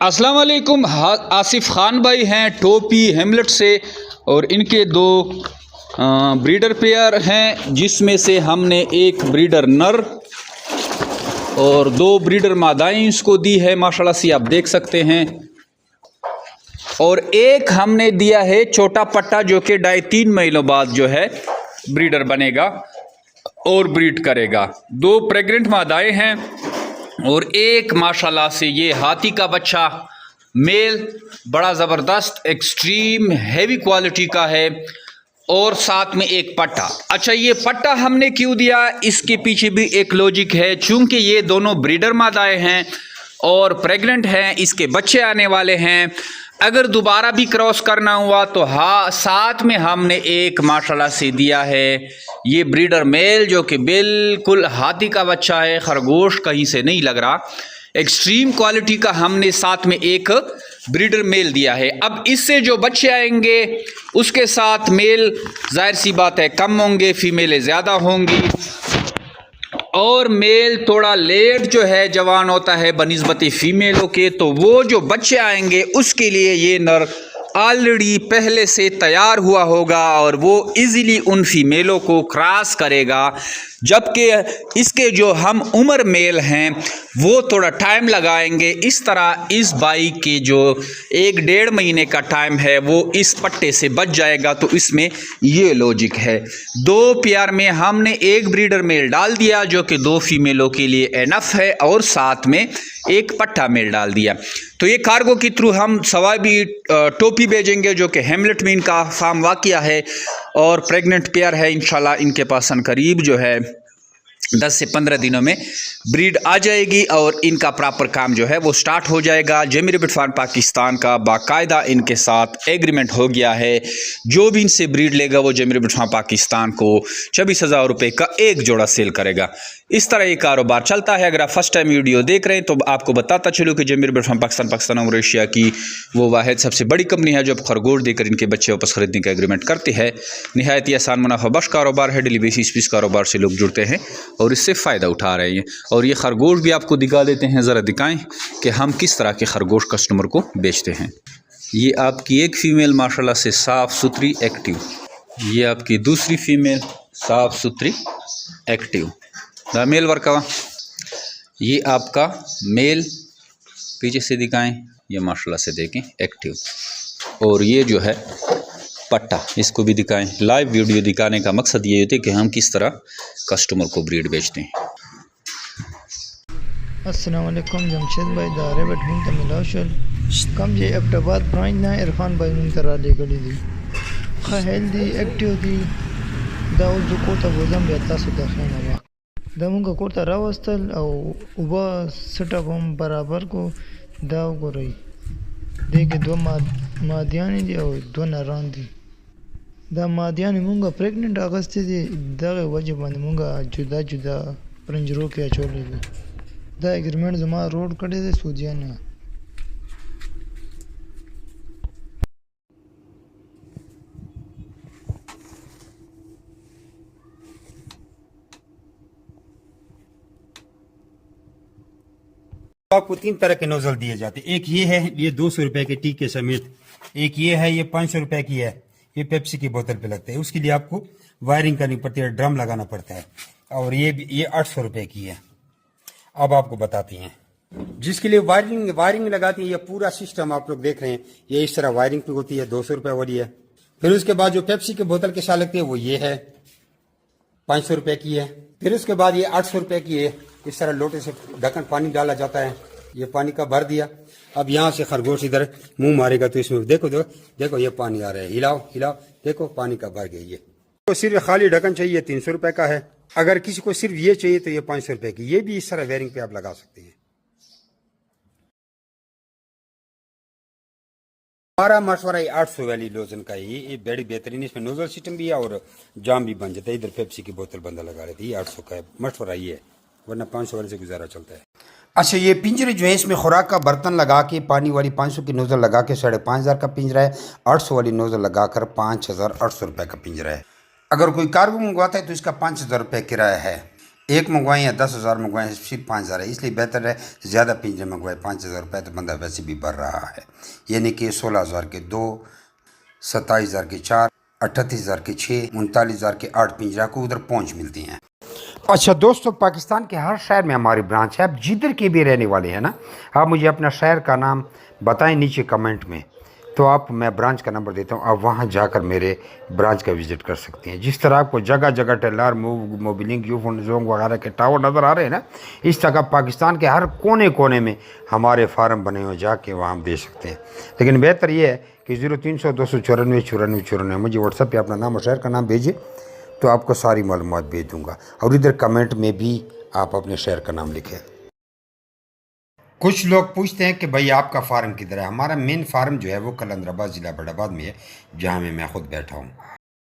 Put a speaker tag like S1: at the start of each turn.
S1: अस्सलाम वालेकुम। आसिफ ख़ान भाई हैं टोपी हेमलेट से और इनके दो ब्रीडर पेयर हैं, जिसमें से हमने एक ब्रीडर नर और दो ब्रीडर मादाएं इसको दी है, माशाल्लाह से आप देख सकते हैं। और एक हमने दिया है छोटा पट्टा जो कि 2.5-3 महीनों बाद जो है ब्रीडर बनेगा और ब्रीड करेगा। दो प्रेग्नेंट मादाएं हैं और एक माशाल्लाह से ये हाथी का बच्चा मेल बड़ा ज़बरदस्त एक्सट्रीम हैवी क्वालिटी का है और साथ में एक पट्टा। अच्छा, ये पट्टा हमने क्यों दिया, इसके पीछे भी एक लॉजिक है। चूंकि ये दोनों ब्रीडर मादाएं हैं और प्रेग्नेंट हैं, इसके बच्चे आने वाले हैं। अगर दोबारा भी क्रॉस करना हुआ तो हाँ, साथ में हमने एक माशाल्लाह से दिया है ये ब्रीडर मेल जो कि बिल्कुल हाथी का बच्चा है, खरगोश कहीं से नहीं लग रहा। एक्सट्रीम क्वालिटी का हमने साथ में एक ब्रीडर मेल दिया है। अब इससे जो बच्चे आएंगे उसके साथ मेल जाहिर सी बात है कम होंगे, फीमेलें ज़्यादा होंगी और मेल थोड़ा लेट जो है जवान होता है बनिस्बत फीमेलों के। तो वो जो बच्चे आएंगे उसके लिए ये नर ऑलरेडी पहले से तैयार हुआ होगा और वो इजीली उन फीमेलों को क्रॉस करेगा, जबकि इसके जो हम उम्र मेल हैं वो थोड़ा टाइम लगाएंगे। इस तरह इस बाई के जो 1-1.5 महीने का टाइम है वो इस पट्टे से बच जाएगा। तो इसमें ये लॉजिक है। दो पेयर में हमने एक ब्रीडर मेल डाल दिया जो कि 2 फीमेलों के लिए एनफ है और साथ में एक पट्टा मेल डाल दिया। तो ये कार्गो के थ्रू हम सवाबी टोपी भेजेंगे जो कि हेमलेट में इनका फार्म वाक़या है और प्रेग्नेंट पेयर है। इंशाल्लाह इनके पास करीब जो है 10 से 15 दिनों में ब्रीड आ जाएगी और इनका प्रॉपर काम जो है वो स्टार्ट हो जाएगा। जेमी रैबिट फार्म पाकिस्तान का बाकायदा इनके साथ एग्रीमेंट हो गया है। जो भी इनसे ब्रीड लेगा वो जेमी रैबिट फार्म पाकिस्तान को 24,000 रुपये का एक जोड़ा सेल करेगा। इस तरह ये कारोबार चलता है। अगर आप फर्स्ट टाइम वीडियो देख रहे हैं तो आपको बताता चलूँ कि जेमी रैबिट फार्म पाकिस्तान और एशिया की वो वाहिद सबसे बड़ी कंपनी है जो अब खरगोश देकर इनके बच्चे वापस खरीदने का एग्रीमेंट करती है। नहायत ही आसान मुनाफा बख्श कारोबार है। डेली बेसिस पे इस कारोबार से लोग जुड़ते हैं और इससे फ़ायदा उठा रहे हैं। और ये खरगोश भी आपको दिखा देते हैं, ज़रा दिखाएं कि हम किस तरह के खरगोश कस्टमर को बेचते हैं। ये आपकी एक फ़ीमेल माशाल्लाह से साफ़ सुथरी एक्टिव, ये आपकी दूसरी फ़ीमेल साफ़ सुथरी एक्टिव द मेल वर्कवा। ये आपका मेल पीछे से दिखाएं, ये माशाल्लाह से देखें एक्टिव। और ये जो है पट्टा, इसको भी दिखाएं। लाइव वीडियो दिखाने का मकसद ये होता है कि हम किस तरह कस्टमर को ब्रीड बेचते हैं।
S2: अस्सलाम वालेकुम जमशेद भाई दारे बैठूं तो मिलाशल कम ये अब्टाबाद ब्रांच ना इरफान भाई मुन तरा ले गली दी हेल्दी एक्टिव दी दाउ जो कोता वजन बेता से दखना वा दमु का कोता रावस्तल और उबा सेटअप हम बराबर को दाव को रही देखे दो मादियानी दी और दो नरान दी दा मादियानी मुंगा प्रेग्नेंट अगस्त दी दागे वजह बंद मुंगा जुदा जुदा पंजरों के छोले दी दा एग्रीमेंट जमा रोड कड़े दे सूजिया ने
S3: आपको 3 तरह के नोजल दिए जाते हैं। एक ये है, ये 200 रुपए के टीके समेत। एक ये है, ये 500 रुपए की है, ये पेप्सी की बोतल पे लगता है। उसके लिए आपको वायरिंग करनी पड़ती है, ड्रम लगाना पड़ता है। और ये 800 रुपए की है। अब आपको बताते हैं जिसके लिए वायरिंग लगाती है। ये पूरा सिस्टम आप लोग देख रहे हैं, ये इस तरह वायरिंग पे होती है, 200 रुपए वाली है। फिर उसके बाद जो पेप्सी की बोतल के साथ लगती है वो ये है, 500 रुपए की है। फिर उसके बाद ये 800 रुपए की है। इस तरह लोटे से ढक्कन पानी डाला जाता है, ये पानी का भर दिया। अब यहाँ से खरगोश इधर मुंह मारेगा तो इसमें देखो देखो ये पानी आ रहा है, हिलाओ देखो पानी का भर गया। ये तो सिर्फ खाली ढक्कन चाहिए 300 रुपए का है। अगर किसी को सिर्फ ये चाहिए तो ये 500 रुपए की। ये भी इस तरह वेयरिंग पे आप लगा सकते हैं। हमारा मशवरा 800 वाली लोजन का ये बड़ी बेहतरीन, इसमें नोजल सिस्टम भी है और जाम भी बन जाता है। इधर पेप्सी की बोतल बंदा लगा लेते हैं। ये 800 का है, मशवरा ये है, वरना 500 वाले से गुजारा चलता है। अच्छा, ये पिंजरे जो है इसमें खुराक का बर्तन लगा के पानी वाली 500 की नोजल लगा के 5,500 का पिंजरा है। 800 वाली नोजल लगाकर 5,800 रुपये का पिंजरा है। अगर कोई कार्गो मंगवाता है तो इसका 5,000 रुपये किराया है। एक मंगवाए या 10,000 मंगवाए सिर्फ 5,000 है, इसलिए बेहतर है ज़्यादा पिंजरे मंगवाए। 5,000 रुपये तो बंदा वैसे भी भर रहा है, यानी कि 16,000 के 2, 27,000 के 4, 38,000 के 6, 39,000 के 8 पिंजरा को उधर पहुँच मिलती हैं। अच्छा दोस्तों, पाकिस्तान के हर शहर में हमारी ब्रांच है। आप जिधर के भी रहने वाले हैं ना, आप मुझे अपना शहर का नाम बताएं नीचे कमेंट में, तो आप मैं ब्रांच का नंबर देता हूँ, आप वहाँ जाकर मेरे ब्रांच का विज़िट कर सकते हैं। जिस तरह आपको जगह जगह टेलर मोबिलिंग यूफोन जोंग वगैरह के टावर नज़र आ रहे हैं ना, इस तरह पाकिस्तान के हर कोने कोने में हमारे फार्म बने हुए, जाके वहाँ हम दे सकते हैं। लेकिन बेहतर ये है कि 0300 294 94 94 मुझे व्हाट्सएप पर अपना नाम और शहर का नाम भेजिए, तो आपको सारी मालूमात भेज दूँगा। और इधर कमेंट में भी आप अपने शहर का नाम लिखें। कुछ लोग पूछते हैं कि भाई आपका फार्म किधर है। हमारा मेन फार्म जो है वो कलंदराबाद ज़िला बड़ाबाद में है, जहाँ मैं खुद बैठा हूँ।